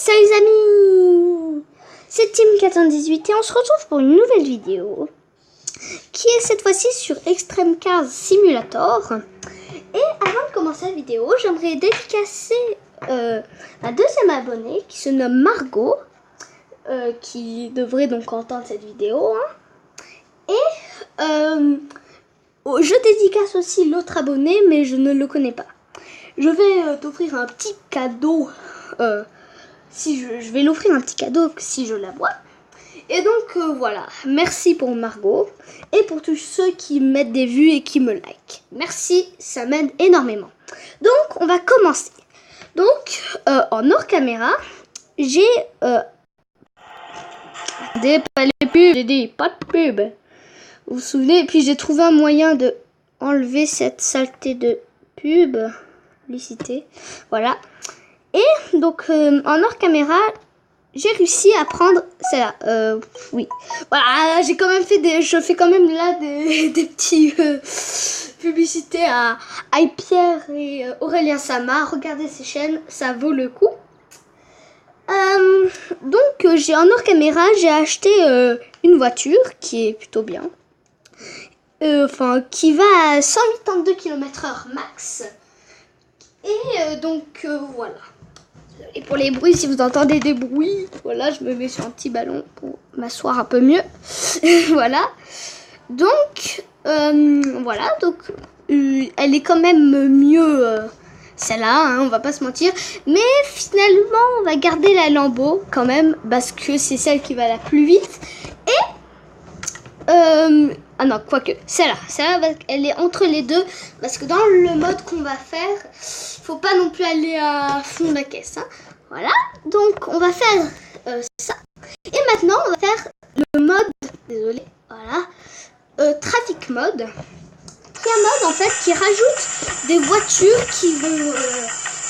Salut les amis, c'est Team418 et on se retrouve pour une nouvelle vidéo qui est cette fois-ci sur Extreme Cars Simulator. Et avant de commencer la vidéo, j'aimerais dédicacer ma deuxième abonnée qui se nomme Margot, qui devrait donc entendre cette vidéo. Et je dédicace aussi l'autre abonné, mais je ne le connais pas. Je vais t'offrir un petit cadeau. Je vais l'offrir un petit cadeau si je la vois. Et donc voilà, merci pour Margot et pour tous ceux qui mettent des vues et qui me like. Merci, ça m'aide énormément. Donc on va commencer. Donc en hors caméra, j'ai pas les pubs, j'ai dit pas de pub. Vous vous souvenez? Et puis j'ai trouvé un moyen de enlever cette saleté de pub. Publicité, voilà. Et donc en hors caméra, j'ai réussi à prendre celle-là. Oui, voilà, j'ai quand même fait je fais quand même là des petits publicités à Pierre et Aurélien Sama. Regardez ces chaînes, ça vaut le coup. Donc j'ai en hors caméra, j'ai acheté une voiture qui est plutôt bien. Qui va à 182 km/h max. Et donc voilà. Et pour les bruits, si vous entendez des bruits, voilà, je me mets sur un petit ballon pour m'asseoir un peu mieux. Voilà. Donc voilà, donc elle est quand même mieux celle-là, hein, on va pas se mentir. Mais finalement, on va garder la Lambo quand même parce que c'est celle qui va la plus vite. Et ah non, quoique, celle-là, elle est entre les deux, parce que dans le mode qu'on va faire, faut pas non plus aller à fond de la caisse, hein. Voilà, donc on va faire ça. Et maintenant, on va faire le mode, désolé, voilà, Traffic Mode, qui est un mode en fait qui rajoute des voitures qui vont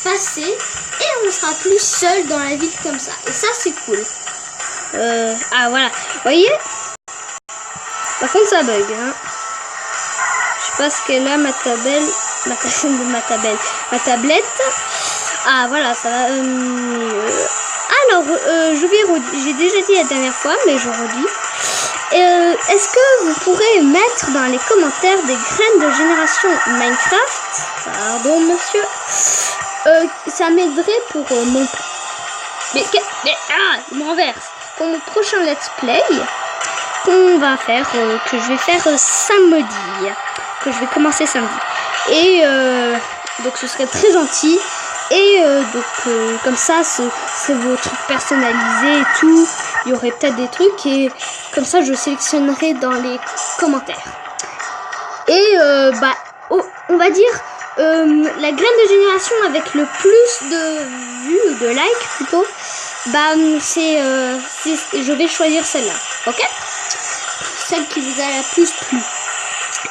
passer, et on sera plus seul dans la ville comme ça. Et ça, c'est cool. Ah voilà, vous voyez? Par contre ça bug, hein. Je sais pas ce qu'elle a ma tablette. Ah voilà, ça va mieux. Alors je vais redire, j'ai déjà dit la dernière fois, mais je redis. Est-ce que vous pourrez mettre dans les commentaires des graines de génération Minecraft? Pardon monsieur. Ça m'aiderait pour mon... il me renverse. Pour mon prochain let's play. On va faire, que je vais faire samedi, que je vais commencer samedi. Et donc ce serait très gentil. Et donc comme ça, c'est vos trucs personnalisés et tout. Il y aurait peut-être des trucs et comme ça je sélectionnerai dans les commentaires. Et on va dire la graine de génération avec le plus de vues, de likes plutôt. Je vais choisir celle-là, ok? Celle qui vous a la plus plu.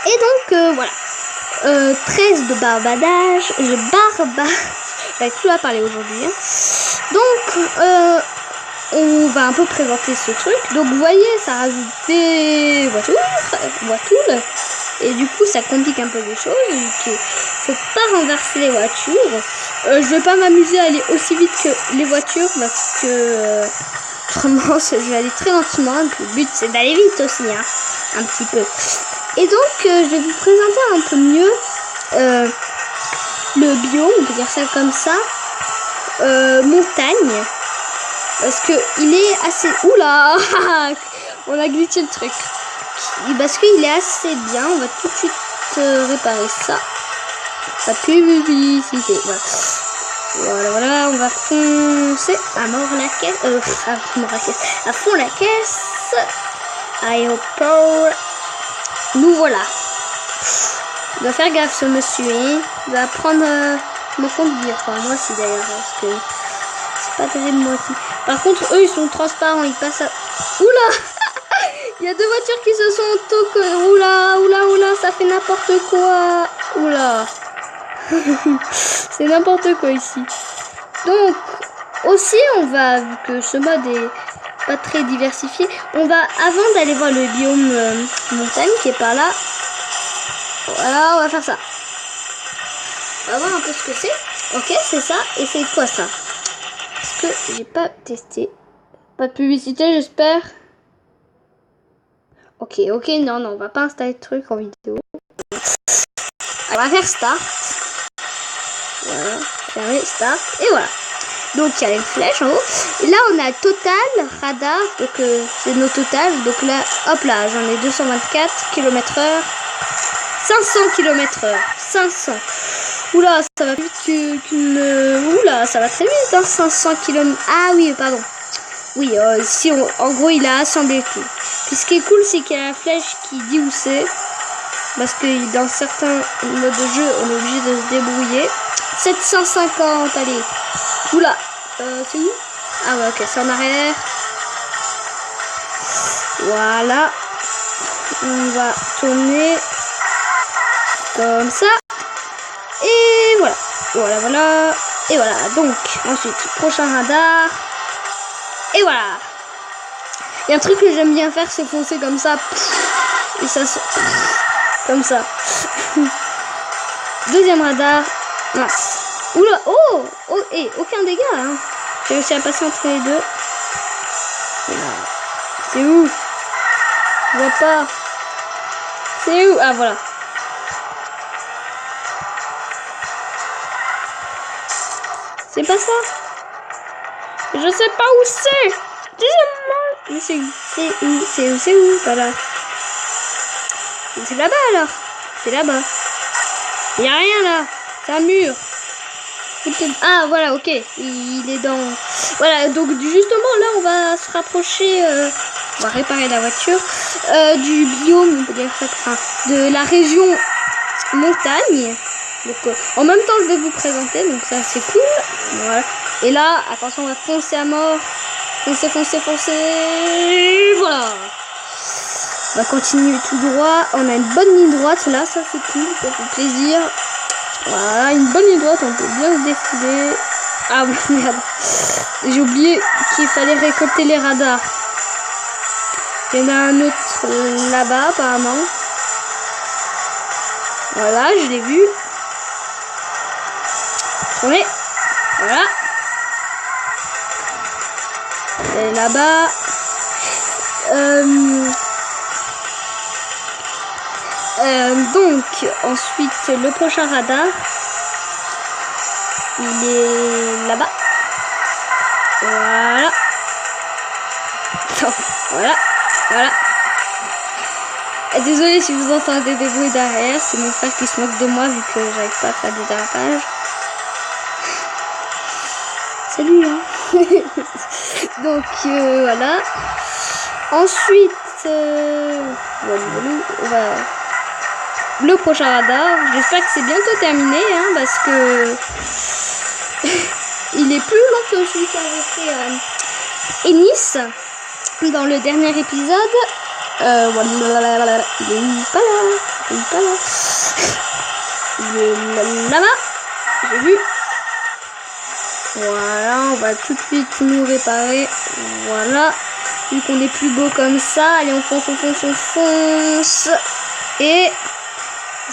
Et donc voilà, 13 de barbadage, j'arrive plus à parler aujourd'hui, hein. Donc on va un peu présenter ce truc. Donc vous voyez, ça rajoute des voitures, et du coup ça complique un peu les choses, donc faut pas renverser les voitures. Je vais pas m'amuser à aller aussi vite que les voitures parce que autrement, je vais aller très lentement. Le but, c'est d'aller vite aussi, hein, un petit peu. Et donc, je vais vous présenter un peu mieux le biome, on peut dire ça comme ça, montagne, parce que il est assez... Oula, on a glitché le truc. Parce qu'il est assez bien, on va tout de suite réparer ça. Pas de publicité, voilà. Voilà, on va foncer à mort la caisse, à fond la caisse, aéroport, nous voilà. Il doit faire gaffe ce monsieur, hein. Il va prendre mon conduire, enfin moi aussi d'ailleurs, parce que c'est pas terrible moi aussi. Par contre, eux ils sont transparents, ils passent à... Oula. Il y a deux voitures qui se sont oula, ça fait n'importe quoi, oula. C'est n'importe quoi ici. Donc aussi on va, vu que ce mode est pas très diversifié, on va, avant d'aller voir le biome montagne qui est par là, voilà, on va faire ça. On va voir un peu ce que c'est. Ok, c'est ça. Et c'est quoi ça? que j'ai pas testé. Pas de publicité, j'espère. Ok, non, on va pas installer de truc en vidéo. On va faire start. Voilà, fermer, start, et voilà. Donc il y a les flèches en haut. Et là on a total, radar, donc c'est nos totales. Donc là, hop là, j'en ai 224 km/h. 500 km/h. 500. Oula, ça va plus vite qu'une... Oula, ça va très vite, hein, 500 km. Ah oui, pardon. Oui, si en gros il a assemblé tout. Puis ce qui est cool, c'est qu'il y a la flèche qui dit où c'est. Parce que dans certains modes de jeu, on est obligé de se débrouiller. 750, allez. Oula, c'est où? Ah ouais, ok, c'est en arrière. Voilà. On va tourner comme ça. Et voilà. Voilà. Et voilà. Donc, ensuite, prochain radar. Et voilà. Il y a un truc que j'aime bien faire, c'est foncer comme ça. Et ça se... Comme ça. Deuxième radar. Mince. Oula, oh, et aucun dégât, hein. J'ai réussi à passer entre les deux. C'est où? Je vois pas. C'est où? Ah, voilà. C'est pas ça. Je sais pas où c'est. Dis-moi. C'est où? Voilà. C'est là-bas, alors. C'est là-bas. Il n'y a rien, là. C'est un mur. Ah, voilà, ok. Il est dans... Voilà, donc justement, là, on va se rapprocher... on va réparer la voiture. Du biome, on peut dire ça, enfin, de la région montagne. Donc, en même temps, je vais vous présenter. Donc, ça, c'est cool. Voilà. Et là, attention, on va foncer à mort. Foncer. Voilà. On va continuer tout droit. On a une bonne ligne droite, là. Ça, c'est cool. Ça fait plaisir. Voilà, une bonne ligne droite, on peut bien se défiler. Ah merde, j'ai oublié qu'il fallait récolter les radars. Il y en a un autre là-bas apparemment. Voilà, je l'ai vu. Tournez. Voilà. Et là-bas. Donc, ensuite, le prochain radar, il est là-bas. Voilà. Voilà. Désolée si vous entendez des bruits derrière, c'est mon frère qui se moque de moi vu que j'arrive pas à faire des dérapages. Salut, hein. Donc, voilà. Ensuite, on va... Le prochain radar, j'espère que c'est bientôt terminé, hein, parce que il est plus long que celui qu'avait fait Ennis dans le dernier épisode. Voilà, il est pas là, il est là-bas, j'ai vu. Voilà, on va tout de suite nous réparer. Voilà, vu qu'on est plus beau comme ça, allez, on fonce. Et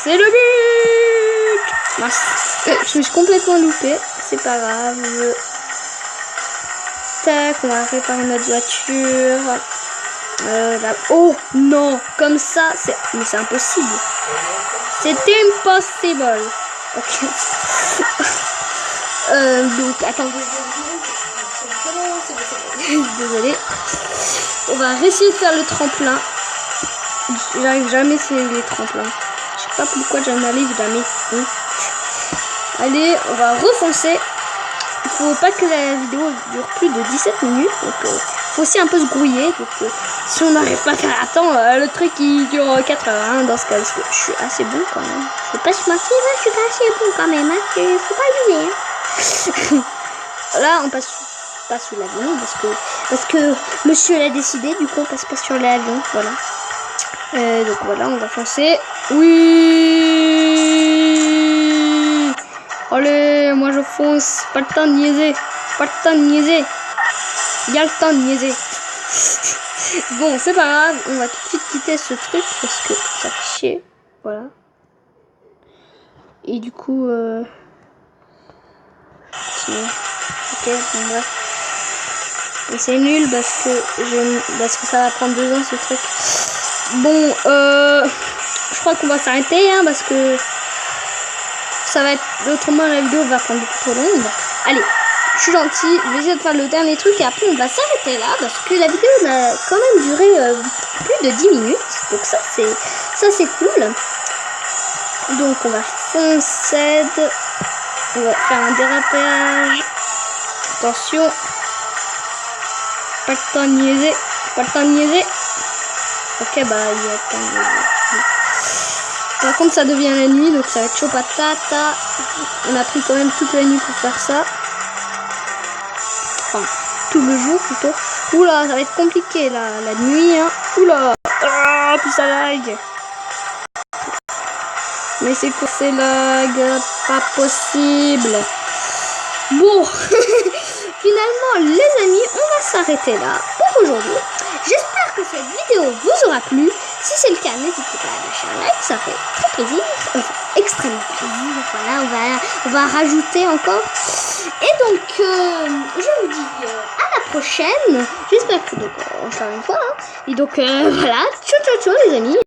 c'est le but. Mince. Je me suis complètement loupé. C'est pas grave. Tac, on va réparer notre voiture. Là. Oh non, comme ça, mais c'est impossible. C'est impossible. Ok. Donc, attendez. Désolée. On va réessayer de faire le tremplin. J'arrive jamais à les tremplins. Je sais pas pourquoi j'en arrive jamais. Allez, on va refoncer. Il faut pas que la vidéo dure plus de 17 minutes. Donc, faut aussi un peu se grouiller. Donc, si on n'arrive pas à faire... Attends, le truc il dure 4 heures. Hein, dans ce cas, parce que je suis assez bon quand même. Je sais pas se mentir, je suis pas assez bon quand même. Hein, faut pas abuser. Hein. Là, on passe pas sous l'avion parce que monsieur l'a décidé. Du coup, on passe pas sur l'avion. Voilà. Donc voilà, on va foncer. Oui. Allez, moi je fonce. Pas le temps de niaiser. Il y a le temps de niaiser. Bon, c'est pas grave. On va tout de suite quitter ce truc parce que ça fait chier. Voilà. Et du coup... Ok, bon, bref. Et c'est nul parce que ça va prendre 2 ans ce truc. Bon, je crois qu'on va s'arrêter hein, parce que ça va être autrement la vidéo va prendre beaucoup trop longue. Allez, je suis gentil, je vais essayer de faire le dernier truc et après on va s'arrêter là parce que la vidéo a quand même duré plus de 10 minutes. Donc ça c'est cool. Donc on va foncer, on va faire un dérapage. Attention, pas le temps de niaiser, Ok, bah il y a le temps de niaiser. Par contre ça devient la nuit donc ça va être chaud patate. On a pris quand même toute la nuit pour faire ça. Enfin, tout le jour plutôt. Oula, ça va être compliqué là, la nuit hein. Oula, ah, puis ça lag. Mais c'est quoi ces lag? Pas possible. Bon, finalement les amis, on va s'arrêter là pour aujourd'hui. J'espère que cette vidéo vous aura plu. Si c'est le cas, n'hésitez pas à lâcher un like, ça fait très plaisir, extrêmement plaisir. Voilà, on va rajouter encore. Et donc, je vous dis à la prochaine. J'espère que donc encore une fois. Hein. Et donc voilà, ciao les amis.